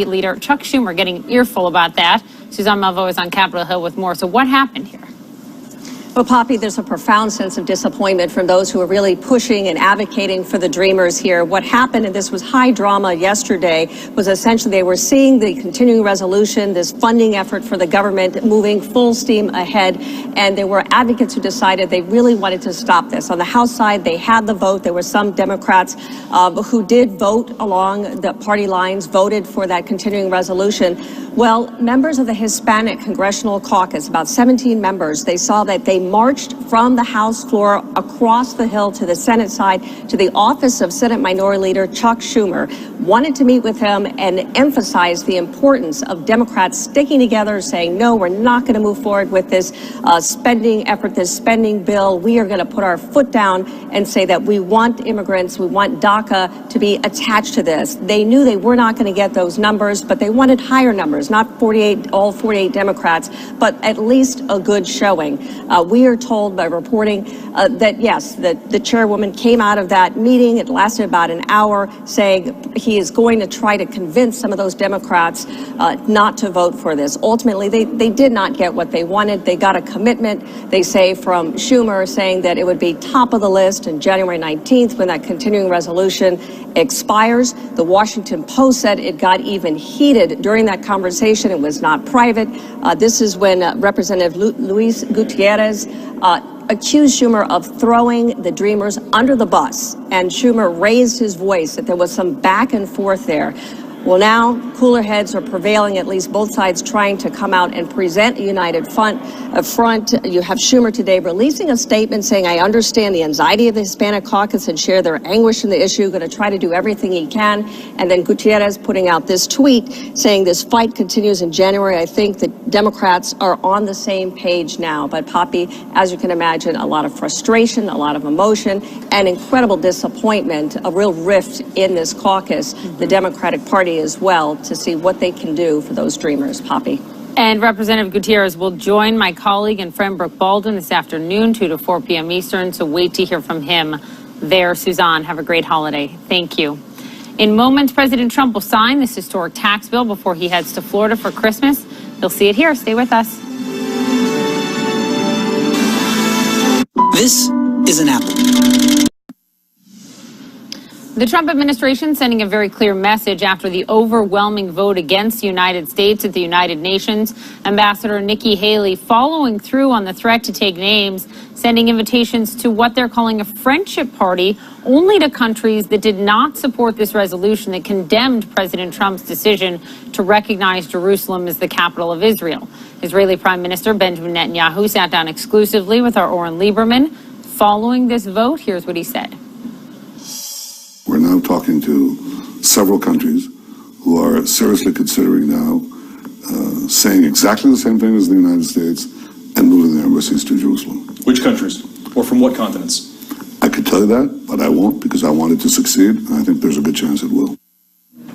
Leader Chuck Schumer getting an earful about that. Suzanne Malveaux is on Capitol Hill with more. So what happened here? Well, Poppy, there's a profound sense of disappointment from those who are really pushing and advocating for the Dreamers here. What happened, and this was high drama yesterday, was essentially they were seeing the continuing resolution, this funding effort for the government moving full steam ahead, and there were advocates who decided they really wanted to stop this. On the House side, they had the vote. There were some Democrats who did vote along the party lines, voted for that continuing resolution. Well, members of the Hispanic Congressional Caucus, about 17 members, they saw that they marched from the House floor across the Hill to the Senate side to the office of Senate Minority Leader Chuck Schumer, wanted to meet with him and emphasize the importance of Democrats sticking together, saying, no, we're not going to move forward with this spending effort, this spending bill. We are going to put our foot down and say that we want immigrants, we want Daca to be attached to this. They knew they were not going to get those numbers, but they wanted higher numbers, not all 48 Democrats, but at least a good showing. We are told by reporting that, yes, the chairwoman came out of that meeting. It lasted about an hour, saying he is going to try to convince some of those Democrats not to vote for this. Ultimately, they did not get what they wanted. They got a commitment, they say, from Schumer, saying that it would be top of the list on January 19th when that continuing resolution expires. The Washington Post said it got even heated during that conversation. It was not private. This is when Representative Luis Gutierrez accused Schumer of throwing the Dreamers under the bus, and Schumer raised his voice that there was some back and forth there. Well, now cooler heads are prevailing, at least both sides trying to come out and present a united front. You have Schumer today releasing a statement saying, I understand the anxiety of the Hispanic Caucus and share their anguish in the issue, going to try to do everything he can. And then Gutierrez putting out this tweet saying this fight continues in January. I think the Democrats are on the same page now. But Poppy, as you can imagine, a lot of frustration, a lot of emotion, and incredible disappointment, a real rift in this caucus, the Democratic Party as well, to see what they can do for those Dreamers. Poppy. And Representative Gutierrez will join my colleague and friend Brooke Baldwin this afternoon, 2 to 4 p.m. Eastern. So wait to hear from him there. Suzanne, have a great holiday. Thank you. In moments, President Trump will sign this historic tax bill before he heads to Florida for Christmas. You'll see it here. Stay with us. This is an apple. The Trump administration sending a very clear message after the overwhelming vote against the United States at the United Nations. Ambassador Nikki Haley following through on the threat to take names, sending invitations to what they're calling a friendship party only to countries that did not support this resolution that condemned President Trump's decision to recognize Jerusalem as the capital of Israel. Israeli Prime Minister Benjamin Netanyahu sat down exclusively with our Oren Lieberman. Following this vote, here's what he said. We're now talking to several countries who are seriously considering now saying exactly the same thing as the United States and moving their embassies to Jerusalem. Which countries? Or from what continents? I could tell you that, but I won't, because I want it to succeed, and I think there's a good chance it will.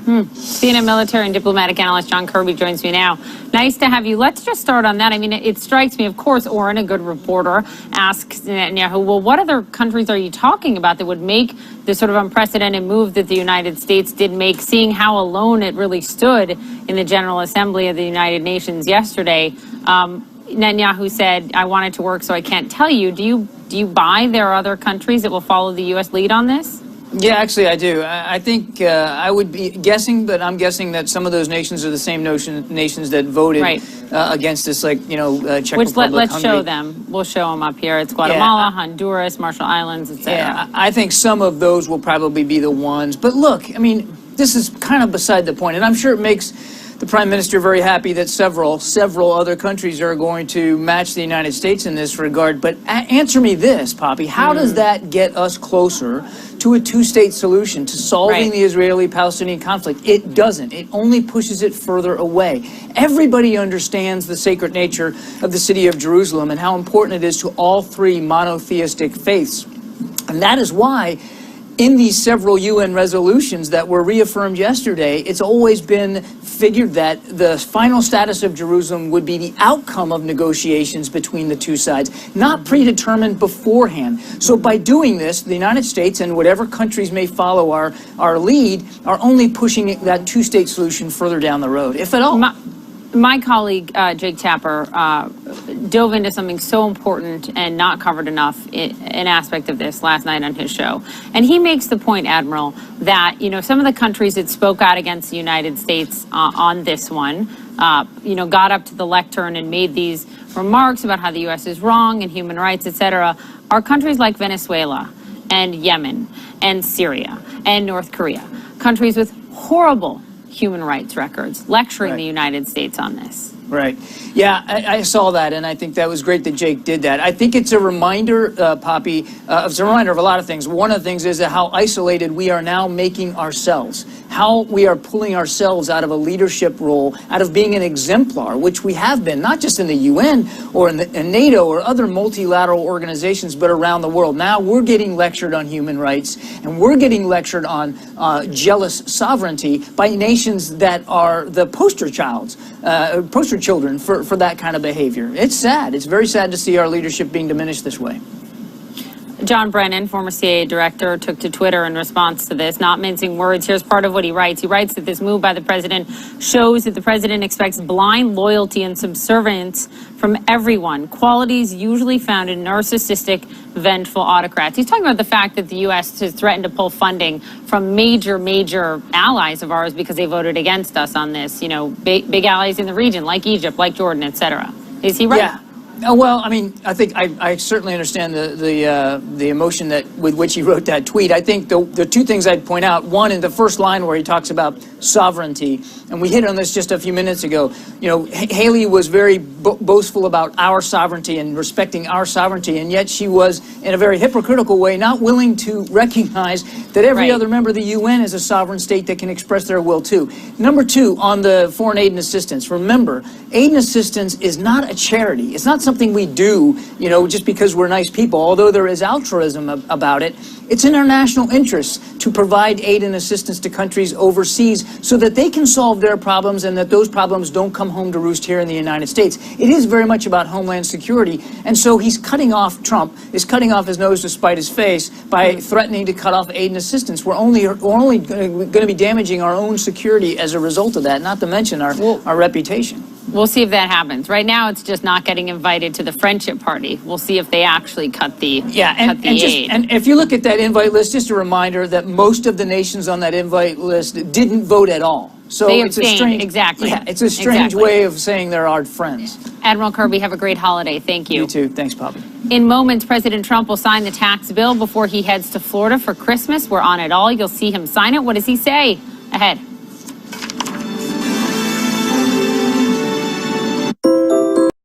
CNN military and diplomatic analyst John Kirby joins me now. Nice to have you. Let's just start on that. I mean, it strikes me, of course, Oren, a good reporter, asks Netanyahu, well, what other countries are you talking about that would make this sort of unprecedented move that the United States did make, seeing how alone it really stood in the General Assembly of the United Nations yesterday? Netanyahu said, I want it to work, so I can't tell you. Do you buy there are other countries that will follow the U.S. lead on this? Yeah, actually, I do. I think I would be guessing, but I'm guessing that some of those nations are the same nations that voted against this, like, Czech Republic, let's Hungary. show them. We'll show them up here. It's Guatemala, Honduras, Marshall Islands, etc. Yeah, I think some of those will probably be the ones. But look, I mean, this is kind of beside the point, and I'm sure it makes the Prime Minister very happy that several other countries are going to match the United States in this regard. But answer me this, Poppy, how does that get us closer to a two-state solution, to solving the Israeli-Palestinian conflict? It doesn't. It only pushes it further away. Everybody understands the sacred nature of the city of Jerusalem and how important it is to all three monotheistic faiths. And that is why in these several UN resolutions that were reaffirmed yesterday, it's always been figured that the final status of Jerusalem would be the outcome of negotiations between the two sides, not predetermined beforehand. So by doing this, the United States and whatever countries may follow our lead are only pushing that two-state solution further down the road, if at all. My colleague, Jake Tapper, dove into something so important and not covered enough, an aspect of this last night on his show. And he makes the point, Admiral, that, some of the countries that spoke out against the United States on this one, got up to the lectern and made these remarks about how the U.S. is wrong and human rights, et cetera, are countries like Venezuela and Yemen and Syria and North Korea, countries with horrible human rights records, lecturing the United States on this. Right. Yeah, I saw that, and I think that was great that Jake did that. I think it's a reminder, Poppy, it's a reminder of a lot of things. One of the things is that how isolated we are now making ourselves, how we are pulling ourselves out of a leadership role, out of being an exemplar, which we have been, not just in the UN or in NATO or other multilateral organizations, but around the world. Now we're getting lectured on human rights, and we're getting lectured on jealous sovereignty by nations that are the poster children for that kind of behavior. It's sad. It's very sad to see our leadership being diminished this way. John Brennan, former CIA director, took to Twitter in response to this, not mincing words. Here's part of what he writes. He writes that this move by the president shows that the president expects blind loyalty and subservience from everyone, qualities usually found in narcissistic, vengeful autocrats. He's talking about the fact that the U.S. has threatened to pull funding from major allies of ours because they voted against us on this, big allies in the region, like Egypt, like Jordan, et cetera. Is he right? Yeah. Well, I mean, I think I certainly understand the emotion with which he wrote that tweet. I think the two things I'd point out, one, in the first line where he talks about sovereignty, and we hit on this just a few minutes ago, Haley was very boastful about our sovereignty and respecting our sovereignty, and yet she was, in a very hypocritical way, not willing to recognize that every other member of the UN is a sovereign state that can express their will too. Number two, on the foreign aid and assistance, remember, aid and assistance is not a charity. It's not something we do, just because we're nice people, although there is altruism about it. It's in our national interest to provide aid and assistance to countries overseas so that they can solve their problems and that those problems don't come home to roost here in the United States. It is very much about homeland security. And so he's cutting off, Trump is cutting off his nose to spite his face by threatening to cut off aid and assistance. We're only going to be damaging our own security as a result of that, not to mention our reputation. We'll see if that happens. Right now, it's just not getting invited to the friendship party. We'll see if they actually cut the aid. And if you look at that invite list, just a reminder that most of the nations on that invite list didn't vote at all. So they it's a strange, it's a strange way of saying they're our friends. Admiral Kirby, have a great holiday. Thank you. You too. Thanks, Poppy. In moments, President Trump will sign the tax bill before he heads to Florida for Christmas. We're on it all. You'll see him sign it. What does he say? Ahead.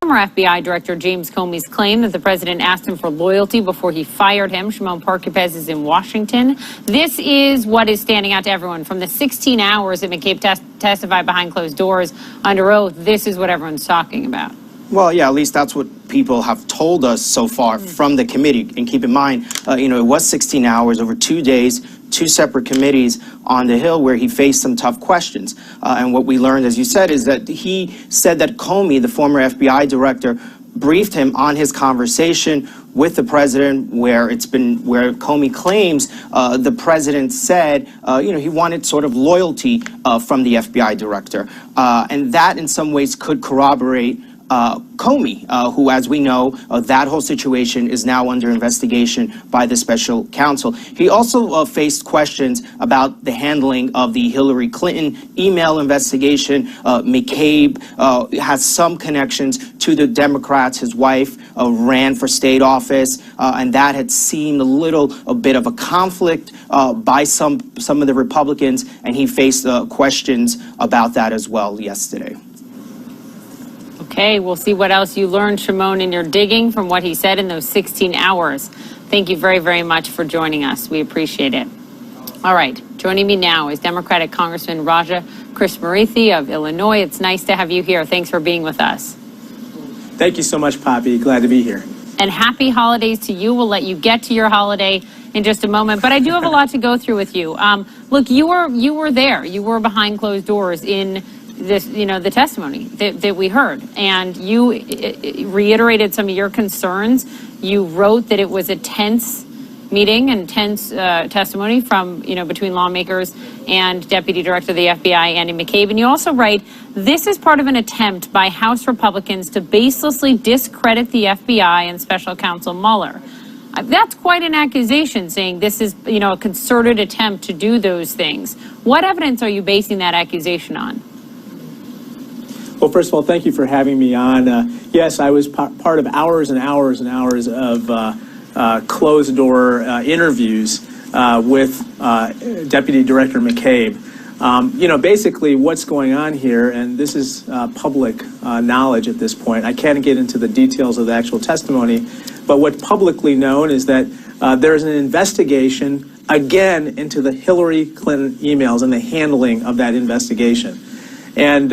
Former FBI Director James Comey's claim that the president asked him for loyalty before he fired him. Shimon Parkipez is in Washington. This is what is standing out to everyone. From the 16 hours that McCabe testified behind closed doors under oath, this is what everyone's talking about. Well, yeah, at least that's what people have told us so far from the committee. And keep in mind, it was 16 hours over 2 days, 2 separate committees on the Hill where he faced some tough questions. And what we learned, as you said, is that he said that Comey, the former FBI director, briefed him on his conversation with the president where Comey claims the president said, he wanted sort of loyalty from the FBI director. And that in some ways could corroborate Comey, who, as we know, that whole situation is now under investigation by the special counsel. He also faced questions about the handling of the Hillary Clinton email investigation. McCabe has some connections to the Democrats. His wife ran for state office, and that had seemed a bit of a conflict by some of the Republicans, and he faced questions about that as well yesterday. Okay, we'll see what else you learned, Shimon, in your digging from what he said in those 16 hours. Thank you very, very much for joining us. We appreciate it. All right, joining me now is Democratic Congressman Raja Krishnamoorthy of Illinois. It's nice to have you here. Thanks for being with us. Thank you so much, Poppy. Glad to be here. And happy holidays to you. We'll let you get to your holiday in just a moment. But I do have a lot to go through with you. Look, you were there. You were behind closed doors in this, the testimony that we heard, and you reiterated some of your concerns. You wrote that it was a tense meeting and tense testimony from, between lawmakers and Deputy Director of the FBI, Andy McCabe. And you also write, this is part of an attempt by House Republicans to baselessly discredit the FBI and Special Counsel Mueller. That's quite an accusation, saying this is, a concerted attempt to do those things. What evidence are you basing that accusation on? Well, first of all, thank you for having me on. Yes, I was part of hours and hours and hours of closed-door interviews with Deputy Director McCabe. Basically what's going on here, and this is public knowledge at this point. I can't get into the details of the actual testimony, but what's publicly known is that there's an investigation, again, into the Hillary Clinton emails and the handling of that investigation. And,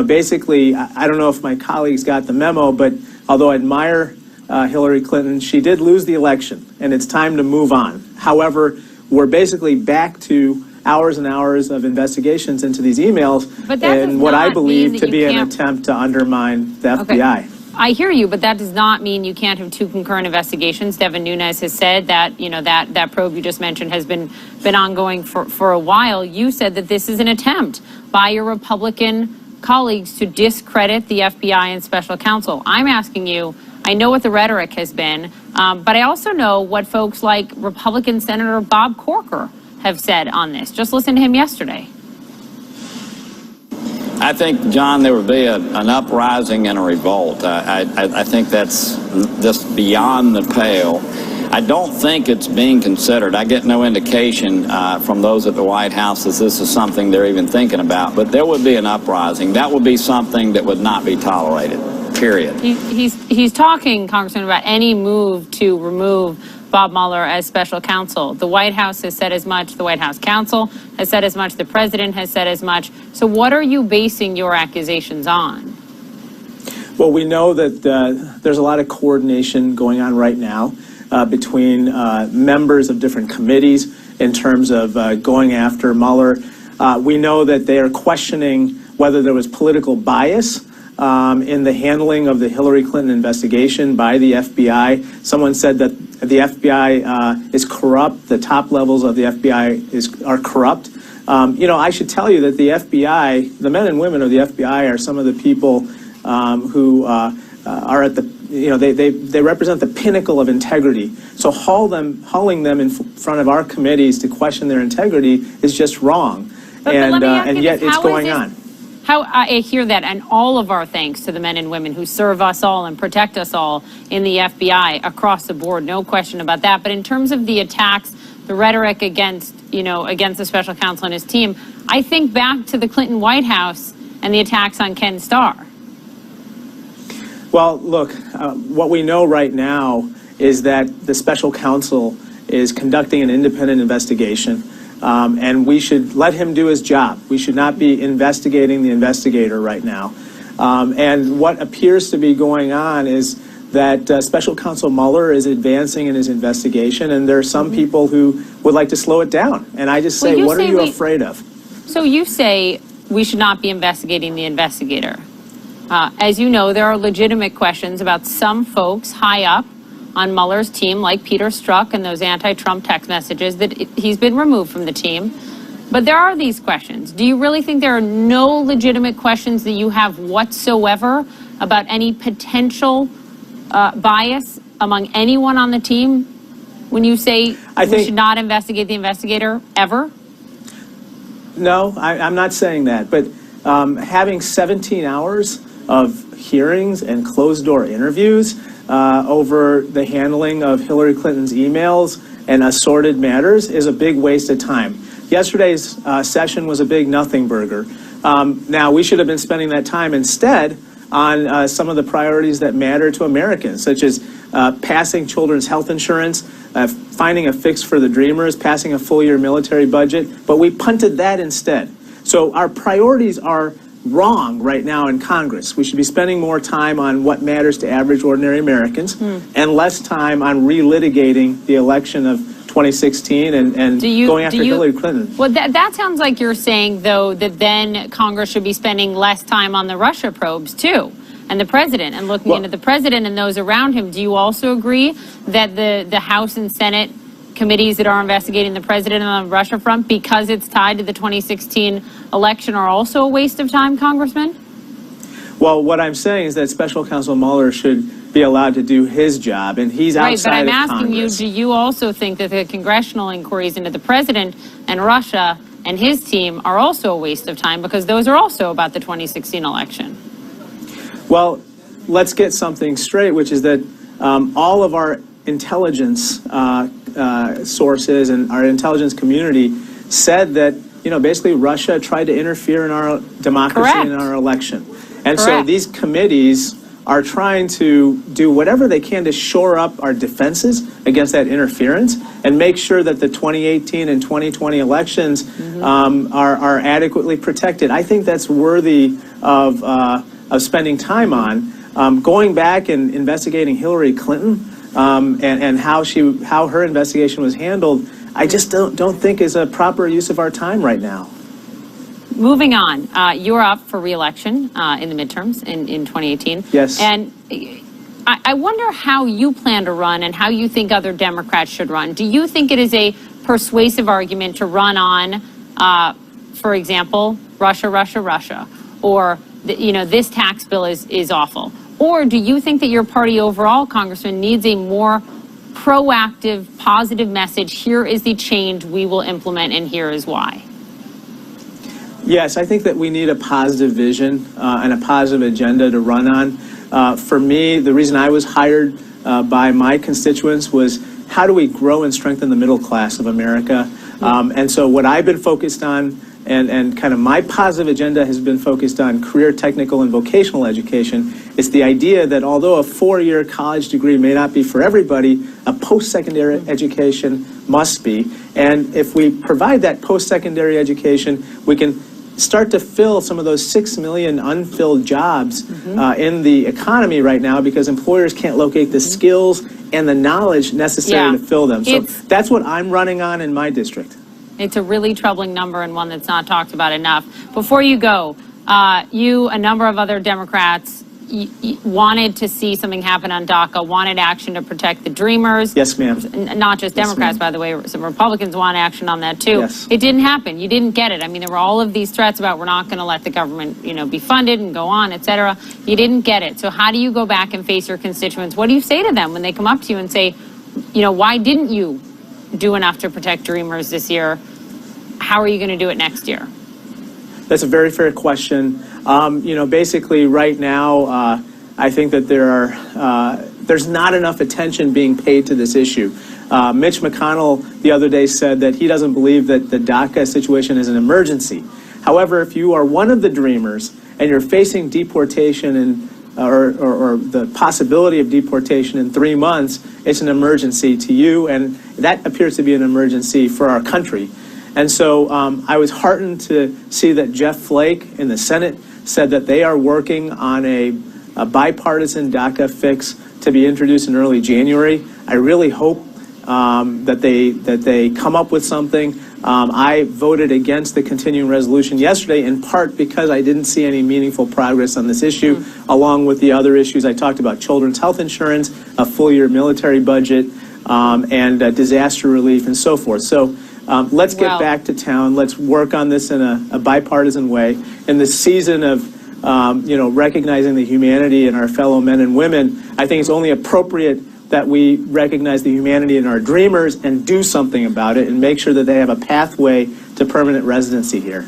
basically, I don't know if my colleagues got the memo, but although I admire Hillary Clinton, she did lose the election, and it's time to move on. However, we're basically back to hours and hours of investigations into these emails and what I believe to be an attempt to undermine the FBI. Okay. I hear you, but that does not mean you can't have two concurrent investigations. Devin Nunes has said that, that probe you just mentioned has been ongoing for a while. You said that this is an attempt by your Republican colleagues to discredit the FBI and Special Counsel. I'm asking you, I know what the rhetoric has been, but I also know what folks like Republican Senator Bob Corker have said on this. Just listen to him yesterday. I think, John, there would be an uprising and a revolt. I think that's just beyond the pale. I don't think it's being considered. I get no indication from those at the White House that this is something they're even thinking about. But there would be an uprising. That would be something that would not be tolerated, period. He's talking, Congressman, about any move to remove Bob Mueller as special counsel. The White House has said as much. The White House counsel has said as much. The president has said as much. So what are you basing your accusations on? Well, we know that there's a lot of coordination going on right now between members of different committees in terms of going after Mueller. We know that they are questioning whether there was political bias in the handling of the Hillary Clinton investigation by the FBI. Someone said that the FBI is corrupt. The top levels of the FBI are corrupt. I should tell you that the FBI, the men and women of the FBI, are some of the people who are at the, they represent the pinnacle of integrity. So hauling them in front of our committees to question their integrity is just wrong. And yet it's going on. I hear that, and all of our thanks to the men and women who serve us all and protect us all in the FBI across the board, no question about that. But in terms of the attacks, the rhetoric against the special counsel and his team, I think back to the Clinton White House and the attacks on Ken Starr. Well, look, what we know right now is that the special counsel is conducting an independent investigation. And we should let him do his job. We should not be investigating the investigator right now. And what appears to be going on is that Special Counsel Mueller is advancing in his investigation, and there are some people who would like to slow it down. And I just say, what are you afraid of? So you say we should not be investigating the investigator. As you know, there are legitimate questions about some folks high up on Mueller's team, like Peter Strzok and those anti-Trump text messages, that he's been removed from the team. But there are these questions. Do you really think there are no legitimate questions that you have whatsoever about any potential bias among anyone on the team when you say we should not investigate the investigator ever? No, I'm not saying that. But having 17 hours of hearings and closed-door interviews over the handling of Hillary Clinton's emails and assorted matters is a big waste of time. Yesterday's session was a big nothing burger. Now, we should have been spending that time instead on some of the priorities that matter to Americans, such as passing children's health insurance, finding a fix for the Dreamers, passing a full-year military budget, but we punted that instead. So our priorities are wrong right now in Congress. We should be spending more time on what matters to average, ordinary Americans and less time on relitigating the election of 2016 and going after Hillary Clinton. Well, that sounds like you're saying, though, that then Congress should be spending less time on the Russia probes, too, and the president, and looking into the president and those around him. Do you also agree that the House and Senate committees that are investigating the president on the Russia front, because it's tied to the 2016 election, are also a waste of time, Congressman? Well, what I'm saying is that Special Counsel Mueller should be allowed to do his job, and he's outside of Congress. Right, but I'm asking you, do you also think that the congressional inquiries into the president and Russia and his team are also a waste of time, because those are also about the 2016 election? Well, let's get something straight, which is that all of our intelligence sources and our intelligence community said that, basically Russia tried to interfere in our democracy and in our election. And so these committees are trying to do whatever they can to shore up our defenses against that interference and make sure that the 2018 and 2020 elections are adequately protected. I think that's worthy of spending time on. Going back and investigating Hillary Clinton and how her investigation was handled, I just don't think is a proper use of our time right now. Moving on, you're up for re-election in the midterms in 2018. Yes. And I wonder how you plan to run and how you think other Democrats should run. Do you think it is a persuasive argument to run on, for example, Russia, Russia, Russia, or this tax bill is awful? Or do you think that your party overall, Congressman, needs a more proactive, positive message? Here is the change we will implement, and here is why. Yes, I think that we need a positive vision and a positive agenda to run on. For me, the reason I was hired by my constituents was, how do we grow and strengthen the middle class of America? And so what I've been focused on, and kind of my positive agenda has been focused on career, technical, and vocational education. It's the idea that although a 4-year college degree may not be for everybody, a post-secondary education must be. And if we provide that post-secondary education, we can start to fill some of those 6 million unfilled jobs in the economy right now, because employers can't locate the skills and the knowledge necessary to fill them. So that's what I'm running on in my district. It's a really troubling number and one that's not talked about enough. Before you go, you, a number of other Democrats, wanted to see something happen on Daca, wanted action to protect the Dreamers. Yes, ma'am. Not just Democrats, by the way. Some Republicans want action on that, too. Yes. It didn't happen. You didn't get it. I mean, there were all of these threats about we're not going to let the government, be funded and go on, et cetera. You didn't get it. So how do you go back and face your constituents? What do you say to them when they come up to you and say, why didn't you do enough to protect Dreamers this year? How are you going to do it next year? That's a very fair question. Basically right now, I think that there's not enough attention being paid to this issue. Mitch McConnell the other day said that he doesn't believe that the Daca situation is an emergency. However, if you are one of the Dreamers and you're facing deportation or the possibility of deportation in 3 months, it's an emergency to you, and that appears to be an emergency for our country. And so I was heartened to see that Jeff Flake in the Senate said that they are working on a bipartisan DACA fix to be introduced in early January. I really hope that they come up with something. I voted against the continuing resolution yesterday, in part because I didn't see any meaningful progress on this issue, along with the other issues I talked about: children's health insurance, a full-year military budget, and disaster relief, and so forth. So let's get back to town. Let's work on this in a bipartisan way. In the season of recognizing the humanity in our fellow men and women, I think it's only appropriate that we recognize the humanity in our Dreamers and do something about it and make sure that they have a pathway to permanent residency here.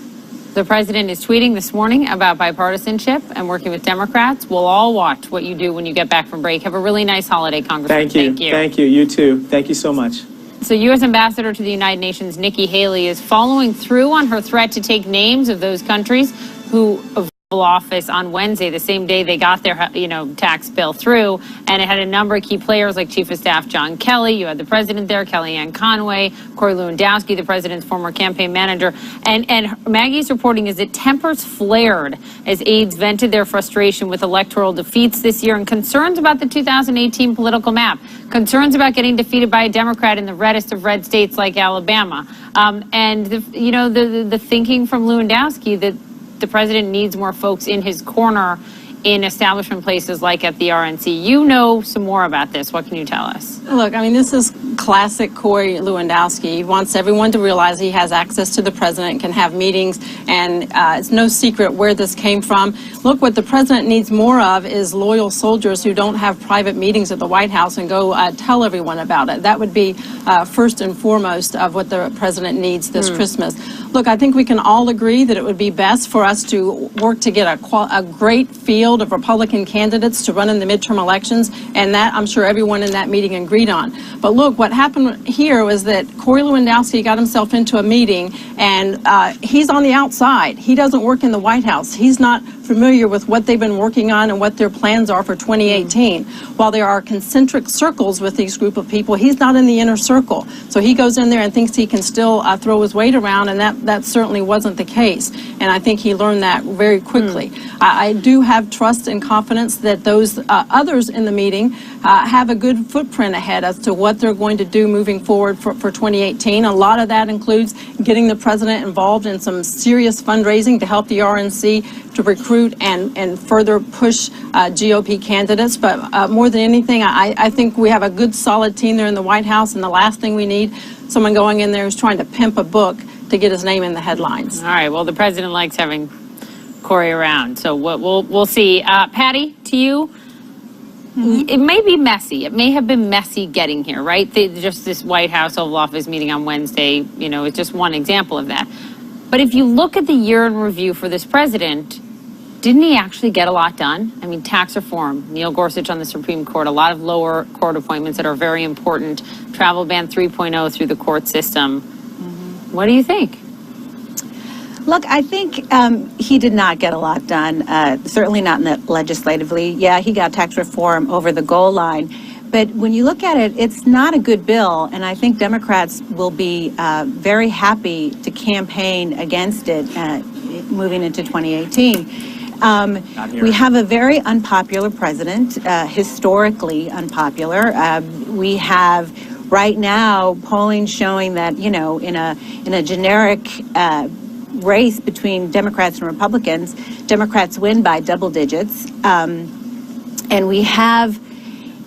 The president is tweeting this morning about bipartisanship and working with Democrats. We'll all watch what you do when you get back from break. Have a really nice holiday, Congressman. Thank you. Thank you. You too. Thank you so much. So U.S. Ambassador to the United Nations Nikki Haley is following through on her threat to take names of those countries who office on Wednesday, the same day they got their, tax bill through, and it had a number of key players like Chief of Staff John Kelly. You had the president there, Kellyanne Conway, Corey Lewandowski, the president's former campaign manager, and Maggie's reporting is that tempers flared as aides vented their frustration with electoral defeats this year and concerns about the 2018 political map, concerns about getting defeated by a Democrat in the reddest of red states like Alabama, and the thinking from Lewandowski that the president needs more folks in his corner in establishment places like at the RNC. You know some more about this. What can you tell us? Look, I mean, this is classic Corey Lewandowski. He wants everyone to realize he has access to the president, can have meetings, and it's no secret where this came from. Look, what the president needs more of is loyal soldiers who don't have private meetings at the White House and go tell everyone about it. That would be first and foremost of what the president needs this Christmas. Look, I think we can all agree that it would be best for us to work to get a great field of Republican candidates to run in the midterm elections, and that I'm sure everyone in that meeting agreed on. But look, what happened here was that Corey Lewandowski got himself into a meeting, and he's on the outside. He doesn't work in the White House. He's not familiar with what they've been working on and what their plans are for 2018. While there are concentric circles with these group of people, he's not in the inner circle. So he goes in there and thinks he can still throw his weight around, and that certainly wasn't the case. And I think he learned that very quickly. I do have trust and confidence that those others in the meeting have a good footprint ahead as to what they're going to do moving forward for 2018. A lot of that includes getting the president involved in some serious fundraising to help the RNC to recruit and further push GOP candidates. But more than anything, I think we have a good, solid team there in the White House, and the last thing we need, someone going in there who's trying to pimp a book to get his name in the headlines. All right. Well, the president likes having Corey around, so we'll see. Patty, to you, it may be messy. It may have been messy getting here, right? Just this White House Oval Office meeting on Wednesday, it's just one example of that. But if you look at the year in review for this president, didn't he actually get a lot done? I mean, tax reform, Neil Gorsuch on the Supreme Court, a lot of lower court appointments that are very important, travel ban 3.0 through the court system. What do you think? Look, I think he did not get a lot done, certainly not legislatively. Yeah, he got tax reform over the goal line. But when you look at it, it's not a good bill, and I think Democrats will be very happy to campaign against it moving into 2018. We have a very unpopular president, historically unpopular. We have right now polling showing that, in a generic race between Democrats and Republicans, Democrats win by double digits. And we have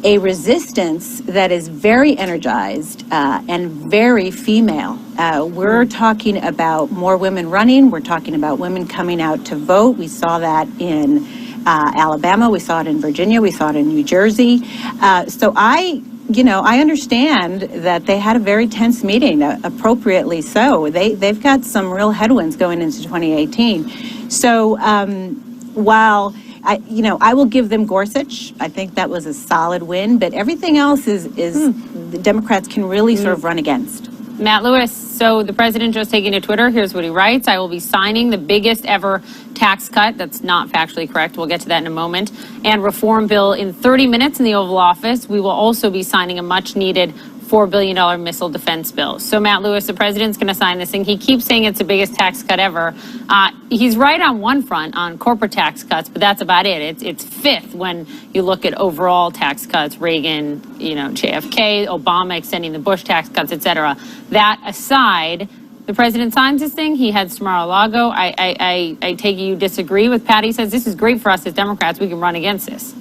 a resistance that is very energized and very female. We're talking about more women running. We're talking about women coming out to vote. We saw that in Alabama. We saw it in Virginia. We saw it in New Jersey. So I understand that they had a very tense meeting, appropriately so. They've got some real headwinds going into 2018. So while I will give them Gorsuch. I think that was a solid win, but everything else is the Democrats can really sort of run against. Matt Lewis, so the president just taking to Twitter. Here's what he writes. I will be signing the biggest ever tax cut. That's not factually correct. We'll get to that in a moment. And reform bill in 30 minutes in the Oval Office. We will also be signing a much needed $4 billion missile defense bill. So Matt Lewis, the president's going to sign this thing. He keeps saying it's the biggest tax cut ever. He's right on one front on corporate tax cuts, but that's about it. It's fifth when you look at overall tax cuts, Reagan, JFK, Obama extending the Bush tax cuts, et cetera. That aside, the president signs this thing. He heads to Mar-a-Lago. I take it you disagree with Patty. Says this is great for us as Democrats. We can run against this.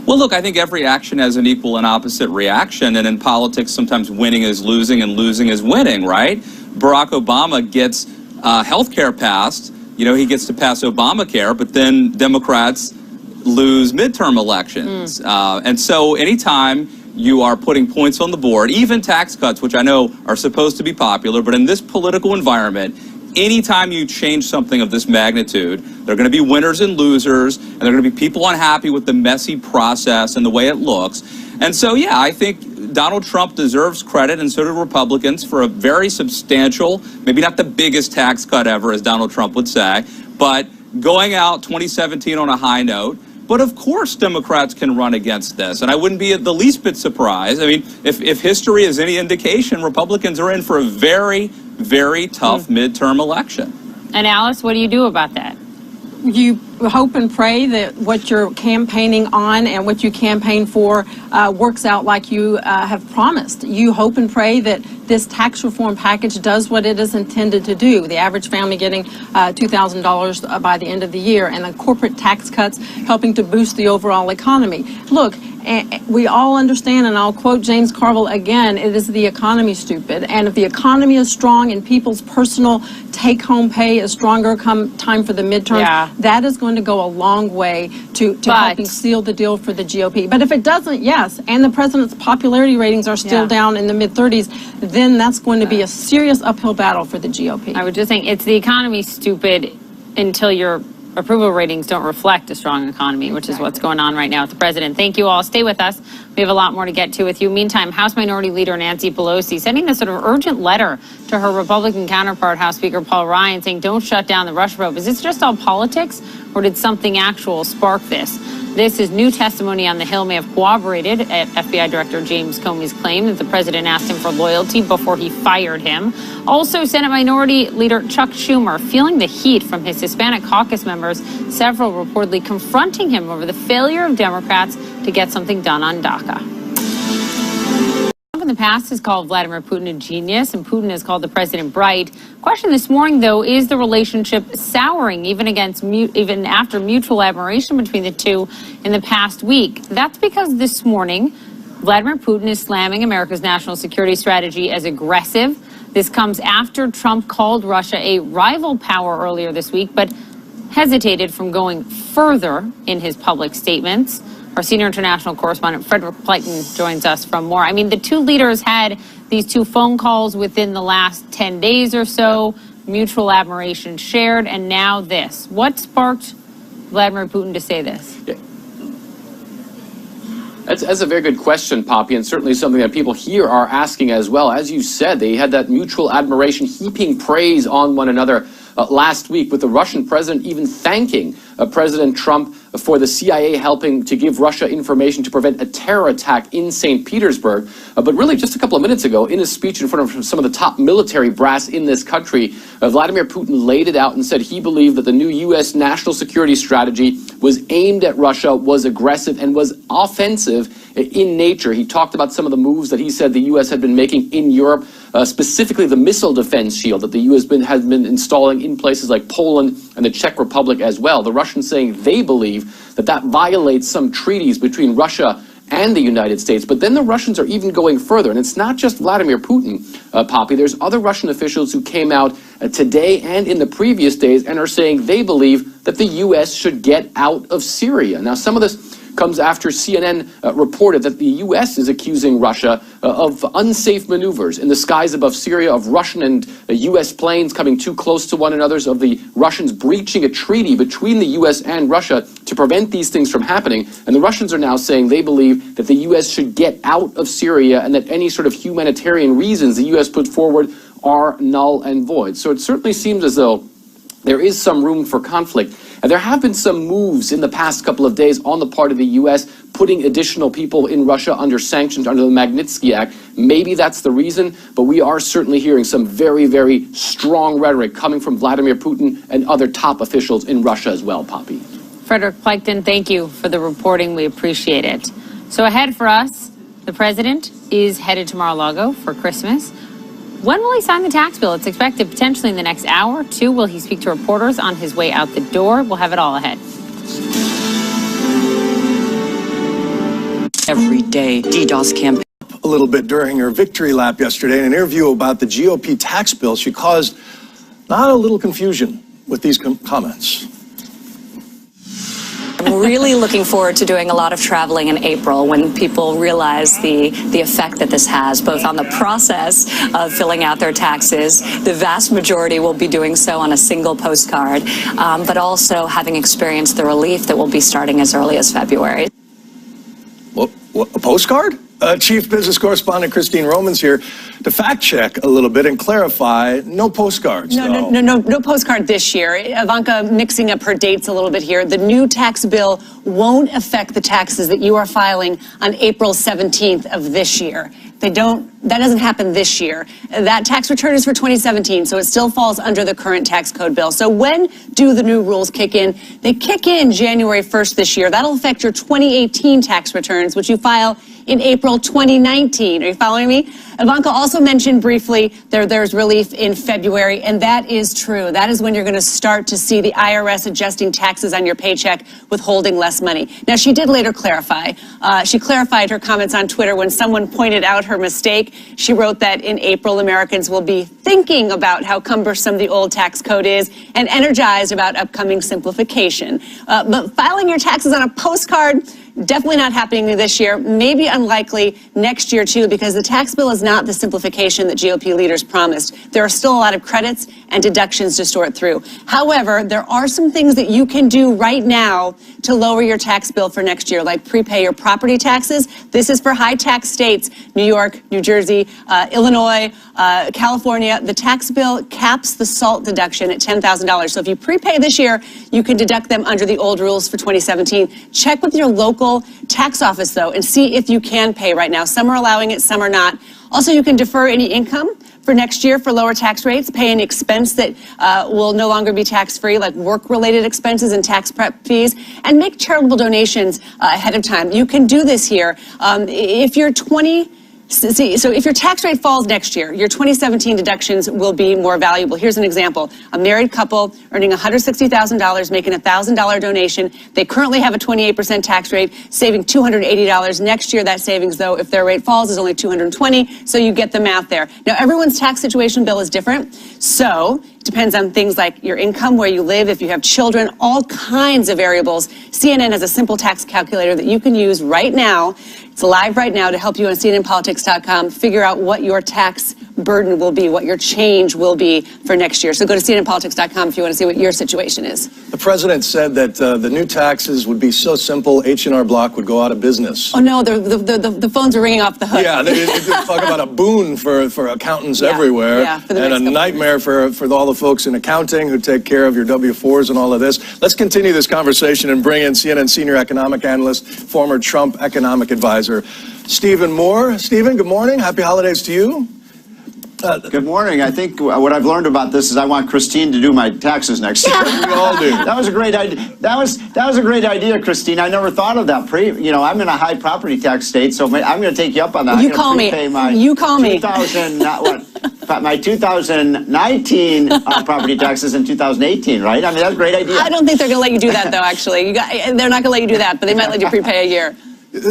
Well, look, I think every action has an equal and opposite reaction, and in politics, sometimes winning is losing and losing is winning, right? Barack Obama gets health care passed. He gets to pass Obamacare, but then Democrats lose midterm elections. And so anytime you are putting points on the board, even tax cuts, which I know are supposed to be popular, but in this political environment, anytime you change something of this magnitude, there are going to be winners and losers, and there are going to be people unhappy with the messy process and the way it looks. And so, yeah, I think Donald Trump deserves credit, and so do Republicans, for a very substantial, maybe not the biggest tax cut ever, as Donald Trump would say, but going out 2017 on a high note. But of course Democrats can run against this, and I wouldn't be the least bit surprised. I mean, if history is any indication, Republicans are in for a very, very tough midterm election. And Alice, what do you do about that? You hope and pray that what you're campaigning on and what you campaign for works out like you have promised. You hope and pray that this tax reform package does what it is intended to do. The average family getting $2,000 by the end of the year, and the corporate tax cuts helping to boost the overall economy. Look, we all understand, and I'll quote James Carville again, it is the economy, stupid. And if the economy is strong and people's personal take-home pay is stronger come time for the midterms, that is going to go a long way to helping seal the deal for the GOP. But if it doesn't, yes, and the president's popularity ratings are still down in the mid-30s, then that's going to be a serious uphill battle for the GOP. I was just saying, it's the economy, stupid, until your approval ratings don't reflect a strong economy, which is what's going on right now with the president. Thank you all. Stay with us. We have a lot more to get to with you. Meantime, House Minority Leader Nancy Pelosi sending this sort of urgent letter to her Republican counterpart, House Speaker Paul Ryan, saying don't shut down the Russia probe. Is this just all politics, or did something actual spark this? This is new testimony on the Hill may have corroborated at FBI Director James Comey's claim that the president asked him for loyalty before he fired him. Also, Senate Minority Leader Chuck Schumer feeling the heat from his Hispanic Caucus members, several reportedly confronting him over the failure of Democrats to get something done on Daca. In the past has called Vladimir Putin a genius, and Putin has called the president bright. Question this morning, though, is the relationship souring even after mutual admiration between the two in the past week? That's because this morning, Vladimir Putin is slamming America's national security strategy as aggressive. This comes after Trump called Russia a rival power earlier this week, but hesitated from going further in his public statements. Our senior international correspondent, Frederick Pleiton, joins us from more. I mean, the two leaders had these two phone calls within the last 10 days or so, mutual admiration shared, and now this. What sparked Vladimir Putin to say this? Yeah. That's a very good question, Poppy, and certainly something that people here are asking as well. As you said, they had that mutual admiration, heaping praise on one another last week, with the Russian president even thanking President Trump for the CIA helping to give Russia information to prevent a terror attack in St. Petersburg. But really, just a couple of minutes ago, in a speech in front of some of the top military brass in this country, Vladimir Putin laid it out and said he believed that the new U.S. national security strategy was aimed at Russia, was aggressive, and was offensive in nature. He talked about some of the moves that he said the U.S. had been making in Europe, specifically the missile defense shield that the U.S. has been installing in places like Poland and the Czech Republic as well. The Russians saying they believe that violates some treaties between Russia and the United States. But then the Russians are even going further. And it's not just Vladimir Putin, Poppy. There's other Russian officials who came out today and in the previous days and are saying they believe that the U.S. should get out of Syria. Now, some of this comes after CNN reported that the U.S. is accusing Russia of unsafe maneuvers in the skies above Syria, of Russian and U.S. planes coming too close to one another, of the Russians breaching a treaty between the U.S. and Russia to prevent these things from happening. And the Russians are now saying they believe that the U.S. should get out of Syria and that any sort of humanitarian reasons the U.S. put forward are null and void. So it certainly seems as though there is some room for conflict. And there have been some moves in the past couple of days on the part of the U.S. putting additional people in Russia under sanctions under the Magnitsky Act. Maybe that's the reason, but we are certainly hearing some very, very strong rhetoric coming from Vladimir Putin and other top officials in Russia as well, Poppy. Frederick Pleiton, thank you for the reporting. We appreciate it. So ahead for us, the president is headed to Mar-a-Lago for Christmas. When will he sign the tax bill? It's expected potentially in the next hour or two. Will he speak to reporters on his way out the door? We'll have it all ahead. Every day, DDoS campaign. A little bit during her victory lap yesterday in an interview about the GOP tax bill, she caused not a little confusion with these comments. I'm really looking forward to doing a lot of traveling in April when people realize the effect that this has, both on the process of filling out their taxes. The vast majority will be doing so on a single postcard, but also having experienced the relief that will be starting as early as February. What, a postcard? Chief Business Correspondent Christine Roman's here to fact check a little bit and clarify. No postcards. No postcard this year. Ivanka mixing up her dates a little bit here. The new tax bill won't affect the taxes that you are filing on April 17th of this year. That doesn't happen this year. That tax return is for 2017, so it still falls under the current tax code bill. So when do the new rules kick in? They kick in January 1st this year. That'll affect your 2018 tax returns, which you file in April 2019. Are you following me? Ivanka also mentioned briefly there's relief in February, and that is true. That is when you're going to start to see the IRS adjusting taxes on your paycheck, withholding less money. Now, she did later clarify. She clarified her comments on Twitter when someone pointed out her mistake. She wrote that in April, Americans will be thinking about how cumbersome the old tax code is and energized about upcoming simplification. But filing your taxes on a postcard, definitely not happening this year, maybe unlikely next year too, because the tax bill is not the simplification that GOP leaders promised. There are still a lot of credits and deductions to sort through. However, there are some things that you can do right now to lower your tax bill for next year, like prepay your property taxes. This is for high tax states, New York, New Jersey, Illinois, California. The tax bill caps the SALT deduction at $10,000. So if you prepay this year, you can deduct them under the old rules for 2017. Check with your local tax office, though, and see if you can pay right now. Some are allowing it, some are not. Also, you can defer any income for next year for lower tax rates, pay any expense that will no longer be tax-free, like work-related expenses and tax prep fees, and make charitable donations ahead of time. You can do this here. If you're so if your tax rate falls next year, your 2017 deductions will be more valuable. Here's an example. A married couple earning $160,000, making a $1,000 donation. They currently have a 28% tax rate, saving $280. Next year, that savings, though, if their rate falls, is only $220. So you get the math there. Now, everyone's tax situation bill is different. So it depends on things like your income, where you live, if you have children, all kinds of variables. CNN has a simple tax calculator that you can use right now. It's live right now to help you on CNNPolitics.com figure out what your tax burden will be, what your change will be for next year. So go to CNNPolitics.com if you want to see what your situation is. The president said that the new taxes would be so simple, H&R Block would go out of business. Oh, no, the phones are ringing off the hook. Yeah, they talk about a boon for accountants everywhere, and a nightmare for all the folks in accounting who take care of your W-4s and all of this. Let's continue this conversation and bring in CNN senior economic analyst, former Trump economic advisor, Stephen Moore. Stephen, good morning. Happy holidays to you. Good morning. I think what I've learned about this is I want Christine to do my taxes next year. We all do. That was a great idea. That was a great idea, Christine. I never thought of that. I'm in a high property tax state, so I'm going to take you up on that. You call me. You call me. My 2019 property taxes in 2018, right? I mean, that's a great idea. I don't think they're going to let you do that, though. Actually, they're not going to let you do that, but they might let you prepay a year.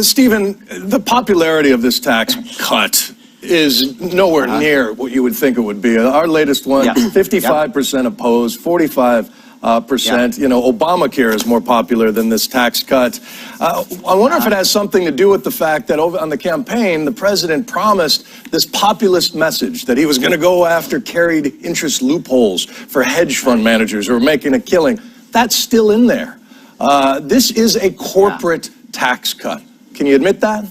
Stephen, the popularity of this tax cut is nowhere near what you would think it would be. Our latest one, 55% opposed, 45%. You know, Obamacare is more popular than this tax cut. I wonder if it has something to do with the fact that over on the campaign, the president promised this populist message that he was going to go after carried interest loopholes for hedge fund managers who are making a killing. That's still in there. This is a corporate tax cut. Can you admit that?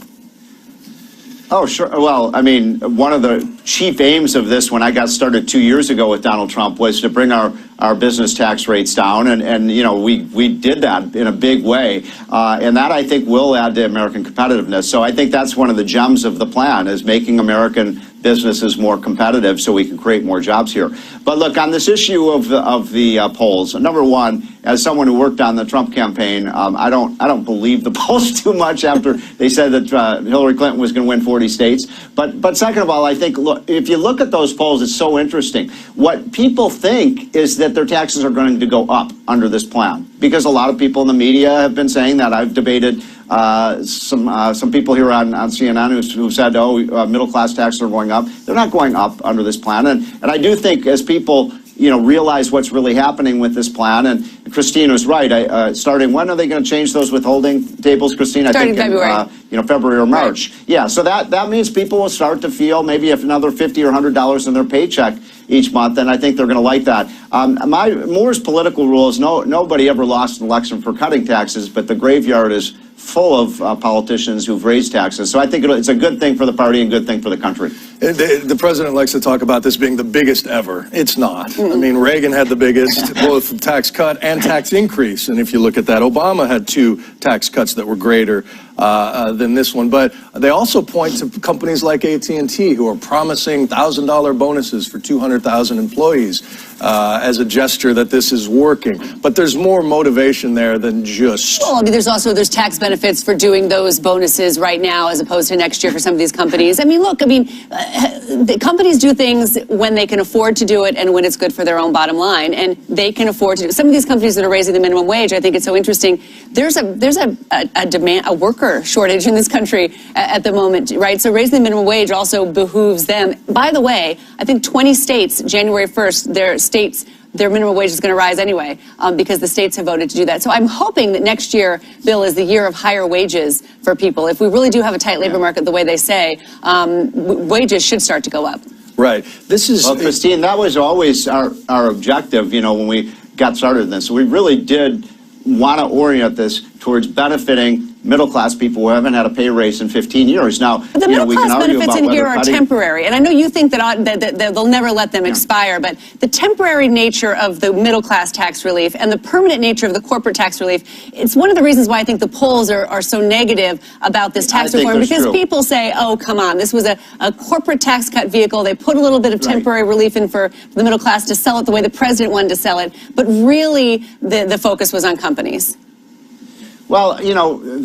Oh, sure. Well, I mean, one of the chief aims of this when I got started 2 years ago with Donald Trump was to bring our business tax rates down. And you know, we did that in a big way. And that, I think, will add to American competitiveness. So I think that's one of the gems of the plan, is making American businesses more competitive so we can create more jobs here. But look, on this issue of the polls, number one, as someone who worked on the Trump campaign, I don't believe the polls too much after they said that Hillary Clinton was going to win 40 states. But second of all, I think, look, if you look at those polls, it's so interesting. What people think is that their taxes are going to go up under this plan, because a lot of people in the media have been saying that. I've debated some people here on CNN who said, oh, middle class taxes are going up. They're not going up under this plan. And I do think as people realize what's really happening with this plan, and Christine was right. Starting when are they going to change those withholding tables, Christine? I think February. February or March. Right. Yeah, so that means people will start to feel maybe if another $50 or $100 in their paycheck each month, and I think they're going to like that. Moore's political rule is nobody ever lost an election for cutting taxes, but the graveyard is full of politicians who've raised taxes. So I think it's a good thing for the party and good thing for the country. The president likes to talk about this being the biggest ever. It's not. I mean, Reagan had the biggest, both tax cut and tax increase. And if you look at that, Obama had 2 tax cuts that were greater than this one. But they also point to companies like AT&T who are promising $1,000 bonuses for 200,000 employees as a gesture that this is working. But there's more motivation there than just... Well, I mean, there's tax benefits for doing those bonuses right now as opposed to next year for some of these companies. I mean, look, the companies do things when they can afford to do it and when it's good for their own bottom line, and they can afford to do it. Some of these companies that are raising the minimum wage, I think it's so interesting. There's a worker shortage in this country at the moment, right? So raising the minimum wage also behooves them. By the way, I think 20 states, January 1st, their minimum wage is going to rise anyway because the states have voted to do that. So I'm hoping that next year, Bill, is the year of higher wages for people. If we really do have a tight labor market the way they say, wages should start to go up. Right. Well, Christine, that was always our objective, when we got started in this. So we really did want to orient this towards benefiting middle-class people who haven't had a pay raise in 15 years. Now, but the middle-class benefits in here are temporary, and I know you think that they'll never let them expire, but the temporary nature of the middle-class tax relief and the permanent nature of the corporate tax relief, it's one of the reasons why I think the polls are so negative about this tax reform, because people say, oh, come on, this was a corporate tax cut vehicle. They put a little bit of temporary relief in for the middle class to sell it the way the president wanted to sell it, but really the focus was on companies. Well,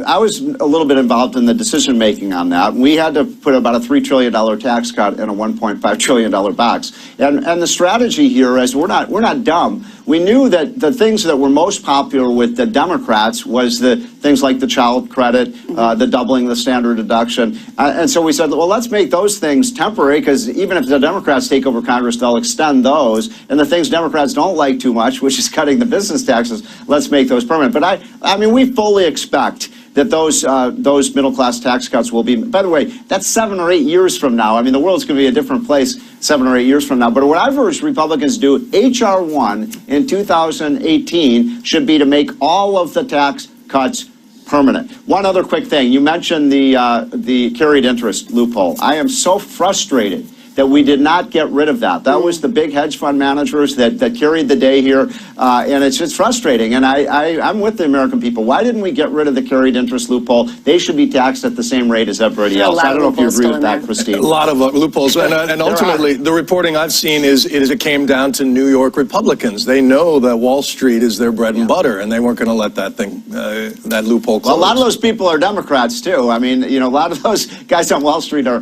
I was a little bit involved in the decision-making on that. We had to put about a $3 trillion tax cut in a $1.5 trillion box. And the strategy here is we're not dumb. We knew that the things that were most popular with the Democrats was the things like the child credit, the doubling the standard deduction. And so we said, well, let's make those things temporary, because even if the Democrats take over Congress, they'll extend those. And the things Democrats don't like too much, which is cutting the business taxes, let's make those permanent. But I mean, we fully expect that those middle-class tax cuts will be, by the way, that's 7 or 8 years from now. I mean, the world's going to be a different place 7 or 8 years from now. But what I've urged Republicans to do, H.R. 1 in 2018 should be to make all of the tax cuts permanent. One other quick thing. You mentioned the carried interest loophole. I am so frustrated that we did not get rid of that. That was the big hedge fund managers that carried the day here, and it's just frustrating. And I'm with the American people. Why didn't we get rid of the carried interest loophole? They should be taxed at the same rate as everybody else. I don't know if you agree with that, Christine. A lot of loopholes, and ultimately, the reporting I've seen is it came down to New York Republicans. They know that Wall Street is their bread and butter, and they weren't going to let that loophole close. Well, a lot of those people are Democrats too. I mean, a lot of those guys on Wall Street are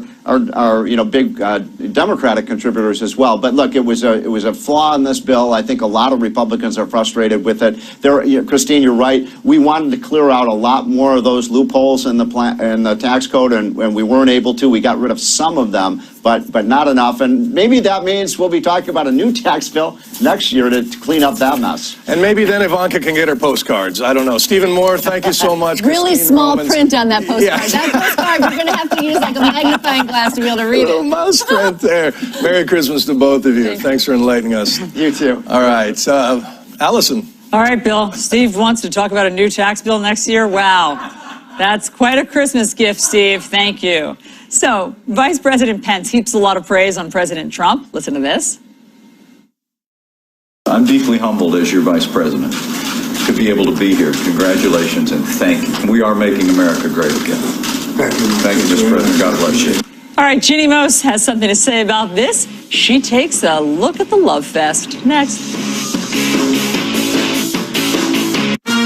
big Democratic contributors as well. But look, it was a flaw in this bill. I think a lot of Republicans are frustrated with it. Christine, you're right. We wanted to clear out a lot more of those loopholes in the tax code, and we weren't able to. We got rid of some of them, but not enough. And maybe that means we'll be talking about a new tax bill next year to clean up that mess. And maybe then Ivanka can get her postcards. I don't know. Stephen Moore, thank you so much. Really Christine small Romans. print on that postcard. Yeah. That postcard, you're going to have to use like a magnifying glass to be able to read Little it. mouse print there. Merry Christmas to both of you. Thanks for enlightening us. You too. All right. Allison. All right, Bill. Steve wants to talk about a new tax bill next year. Wow. That's quite a Christmas gift, Steve. Thank you. So, Vice President Pence heaps a lot of praise on President Trump. Listen to this. I'm deeply humbled as your vice president to be able to be here. Congratulations and thank you. We are making America great again. Thank you, Mr. President. God bless you. All right, Ginny Most has something to say about this. She takes a look at the Love Fest. Next.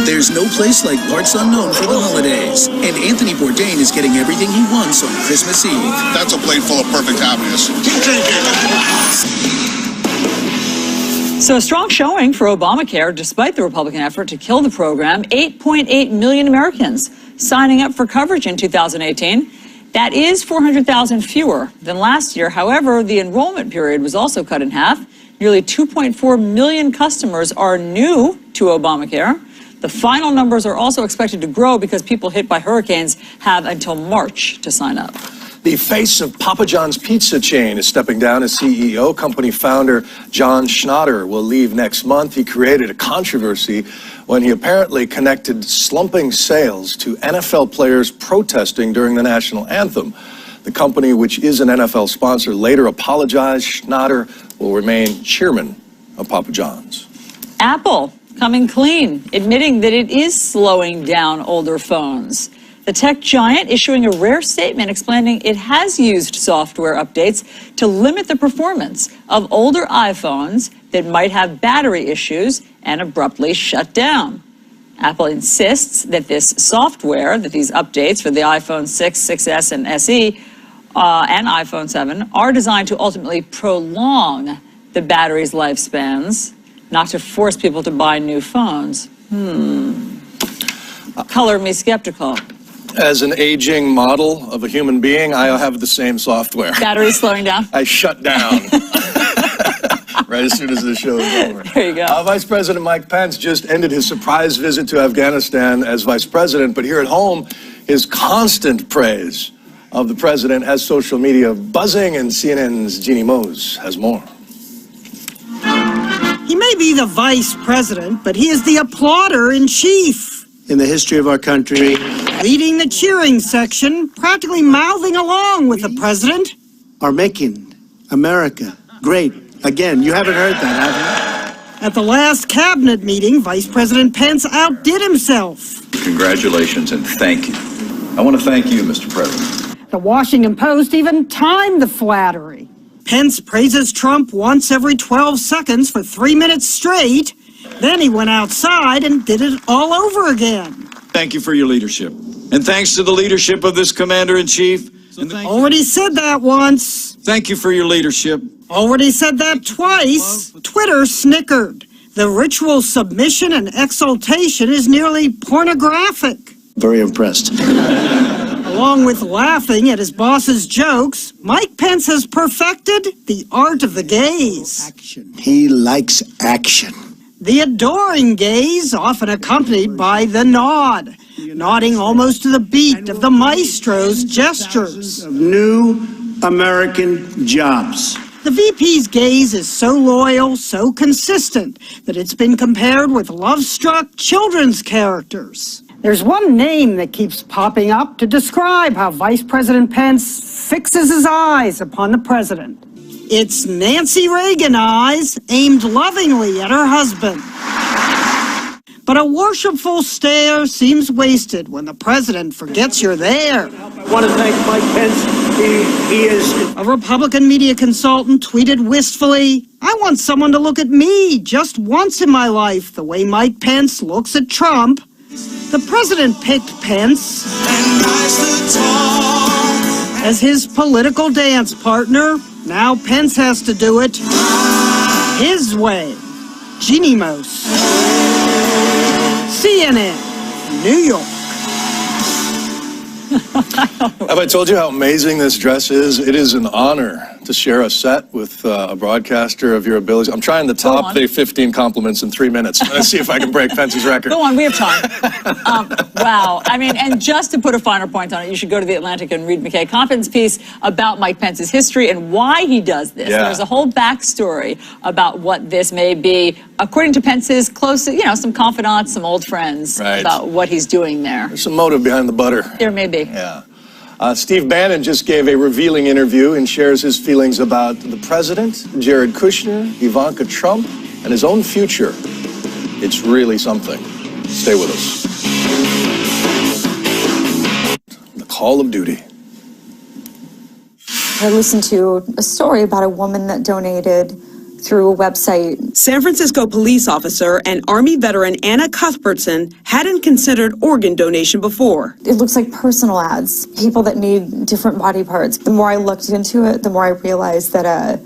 There's no place like parts unknown for the holidays, and Anthony Bourdain is getting everything he wants on Christmas Eve. That's a plate full of perfect happiness. So a strong showing for Obamacare, despite the Republican effort to kill the program. 8.8 million Americans signing up for coverage in 2018. That is 400,000 fewer than last year. However, the enrollment period was also cut in half. Nearly 2.4 million customers are new to Obamacare. The final numbers are also expected to grow because people hit by hurricanes have until March to sign up. The face of Papa John's pizza chain is stepping down as CEO. Company founder John Schnatter will leave next month. He created a controversy when he apparently connected slumping sales to NFL players protesting during the national anthem. The company, which is an NFL sponsor, later apologized. Schnatter will remain chairman of Papa John's. Apple coming clean, admitting that it is slowing down older phones. The tech giant issuing a rare statement explaining it has used software updates to limit the performance of older iPhones that might have battery issues and abruptly shut down. Apple insists that this software, that these updates for the iPhone 6, 6S, and SE, and iPhone 7 are designed to ultimately prolong the battery's lifespans, not to force people to buy new phones. Color me skeptical. As an aging model of a human being, I have the same software. Battery slowing down? I shut down right as soon as the show is over. There you go. Vice President Mike Pence just ended his surprise visit to Afghanistan as vice president, but here at home, his constant praise of the president has social media buzzing, and CNN's Jeannie Mose has more. He may be the vice president, but he is the applauder in chief. In the history of our country, Leading the cheering section, practically mouthing along with the president. are making America great again. You haven't heard that, have you? At the last cabinet meeting, Vice President Pence outdid himself. Congratulations and thank you. I want to thank you, Mr. President. The Washington Post even timed the flattery. Pence praises Trump once every 12 seconds for 3 minutes straight. Then he went outside and did it all over again. Thank you for your leadership. And thanks to the leadership of this commander-in-chief. Already said that once. Thank you for your leadership. Already said that twice. Twitter snickered. The ritual submission and exaltation is nearly pornographic. Very impressed. Along with laughing at his boss's jokes, Mike Pence has perfected the art of the gaze. He likes action. The adoring gaze, often accompanied by the nod, nodding almost to the beat of the maestro's gestures. New American jobs. The VP's gaze is so loyal, so consistent, that it's been compared with love-struck children's characters. There's one name that keeps popping up to describe how Vice President Pence fixes his eyes upon the president. It's Nancy Reagan eyes aimed lovingly at her husband. But a worshipful stare seems wasted when the president forgets you're there. I want to thank Mike Pence. He is... A Republican media consultant tweeted wistfully, "I want someone to look at me just once in my life the way Mike Pence looks at Trump." The president picked Pence as his political dance partner. Now Pence has to do it his way. Jeannie Mose, CNN, New York. Have I told you how amazing this dress is? It is an honor to share a set with a broadcaster of your abilities. I'm trying to top the 15 compliments in 3 minutes. Let's see if I can break Pence's record. Go on, we have time. Wow. I mean, and just to put a finer point on it, you should go to The Atlantic and read McKay Compton's piece about Mike Pence's history and why he does this. Yeah. There's a whole backstory about what this may be, according to Pence's close, some confidants, some old friends, about what he's doing there. There's some motive behind the butter. There may be. Yeah. Steve Bannon just gave a revealing interview and shares his feelings about the president, Jared Kushner, Ivanka Trump, and his own future. It's really something. Stay with us. The Call of Duty. I listened to a story about a woman that donated through a website. San Francisco police officer and Army veteran Anna Cuthbertson hadn't considered organ donation before. It looks like personal ads, people that need different body parts. The more I looked into it, the more I realized that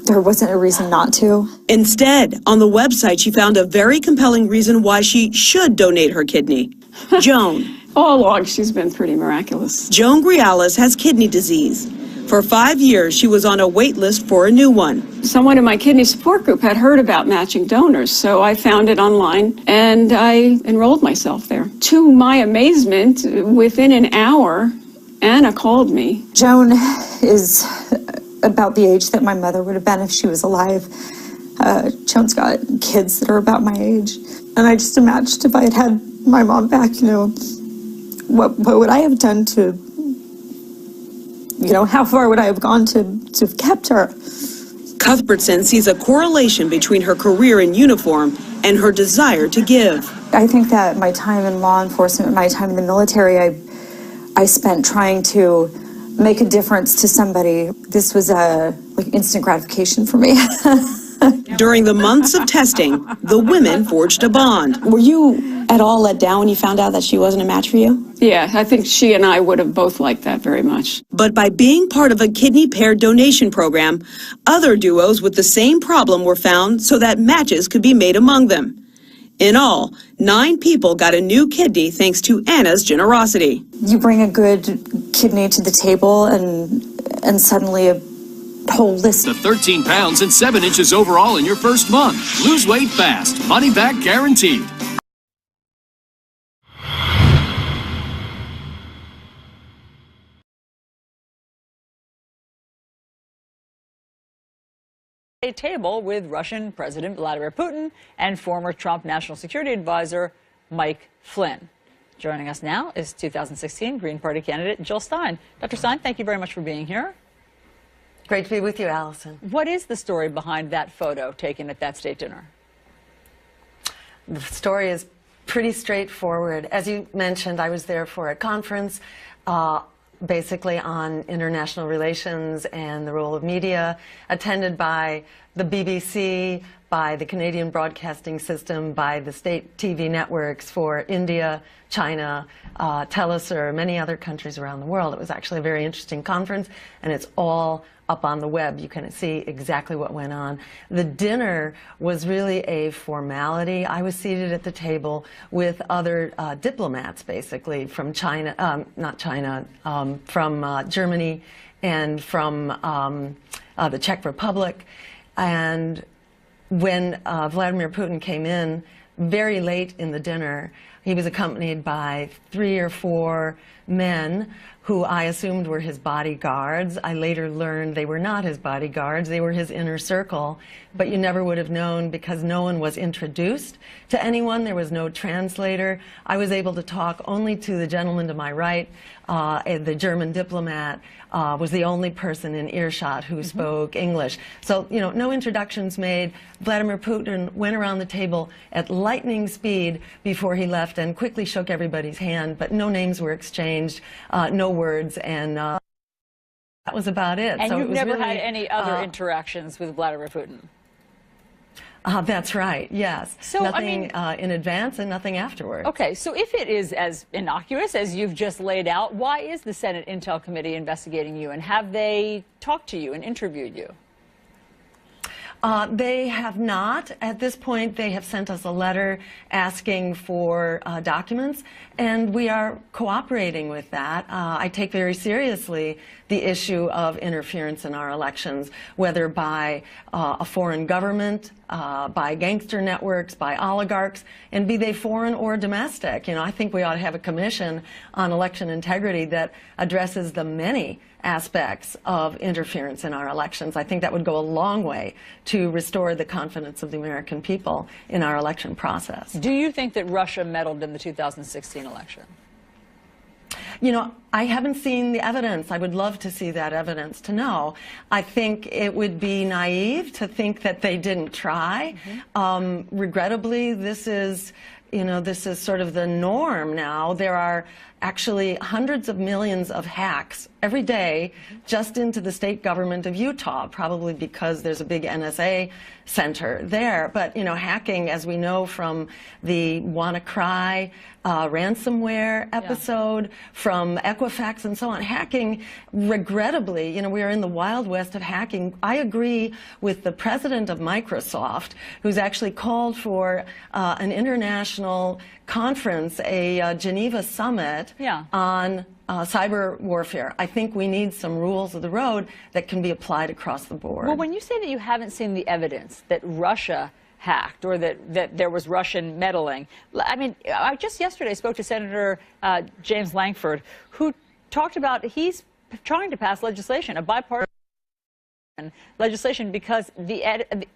there wasn't a reason not to. Instead, on the website, she found a very compelling reason why she should donate her kidney. Joan. All along, she's been pretty miraculous. Joan Grialis has kidney disease. For 5 years, she was on a wait list for a new one. Someone in my kidney support group had heard about matching donors, so I found it online and I enrolled myself there. To my amazement, within an hour, Anna called me. Joan is about the age that my mother would have been if she was alive. Joan's got kids that are about my age. And I just imagined if I had had my mom back, what would I have done to, how far would I have gone to have kept her? Cuthbertson sees a correlation between her career in uniform and her desire to give. I think that my time in law enforcement, my time in the military, I spent trying to make a difference to somebody. This was instant gratification for me. During the months of testing, the women forged a bond. Were you at all let down when you found out that she wasn't a match for you? Yeah, I think she and I would have both liked that very much. But by being part of a kidney pair donation program, other duos with the same problem were found so that matches could be made among them. In all, 9 people got a new kidney thanks to Anna's generosity. You bring a good kidney to the table and suddenly a whole list. To 13 pounds and 7 inches overall in your first month. Lose weight fast. Money back guaranteed. A table with Russian President Vladimir Putin and former Trump National Security Advisor Mike Flynn. Joining us now is 2016 Green Party candidate Jill Stein. Dr. Stein, thank you very much for being here. Great to be with you, Allison. What is the story behind that photo taken at that state dinner? The story is pretty straightforward. As you mentioned, I was there for a conference basically on international relations and the role of media, attended by the BBC, by the Canadian Broadcasting System, by the state TV networks for India, China, Telesur, many other countries around the world. It was actually a very interesting conference, and it's all up on the web. You can see exactly what went on. The dinner was really a formality. I was seated at the table with other diplomats, basically, from China, not China, from Germany and from the Czech Republic. And when Vladimir Putin came in very late in the dinner, he was accompanied by 3 or 4 men who I assumed were his bodyguards. I later learned they were not his bodyguards, they were his inner circle, but you never would have known because no one was introduced to anyone. There was no translator. I was able to talk only to the gentleman to my right. The German diplomat was the only person in earshot who spoke English. So, no introductions made. Vladimir Putin went around the table at lightning speed before he left and quickly shook everybody's hand, but no names were exchanged, no words, and that was about it. And so you've it was never really, had any other interactions with Vladimir Putin? That's right, yes. So, nothing in advance and nothing afterwards. Okay, so if it is as innocuous as you've just laid out, why is the Senate Intel Committee investigating you, and have they talked to you and interviewed you? They have not. At this point, they have sent us a letter asking for documents, and we are cooperating with that. I take very seriously the issue of interference in our elections, whether by a foreign government, by gangster networks, by oligarchs, and be they foreign or domestic. I think we ought to have a commission on election integrity that addresses the many aspects of interference in our elections. I think that would go a long way to restore the confidence of the American people in our election process. Do you think that Russia meddled in the 2016 election? I haven't seen the evidence. I would love to see that evidence to know. I think it would be naive to think that they didn't try. Regrettably, this is sort of the norm now. There are actually hundreds of millions of hacks every day just into the state government of Utah, probably because there's a big NSA center there. But, hacking, as we know from the WannaCry ransomware episode, from Equifax and so on, hacking, regrettably, we are in the Wild West of hacking. I agree with the president of Microsoft, who's actually called for an international conference, a Geneva summit on cyber warfare. I think we need some rules of the road that can be applied across the board. Well, when you say that you haven't seen the evidence that Russia hacked or that there was Russian meddling, I mean, I just yesterday spoke to Senator James Lankford, who talked about he's trying to pass legislation, a bipartisan legislation, because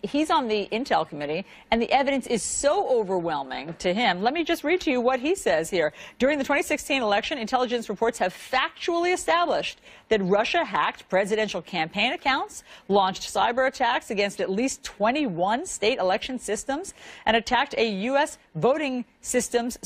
he's on the Intel committee and the evidence is so overwhelming to him. Let me just read to you what he says here. During the 2016 election, intelligence reports have factually established that Russia hacked presidential campaign accounts, launched cyber attacks against at least 21 state election systems, and attacked a U.S. voting systems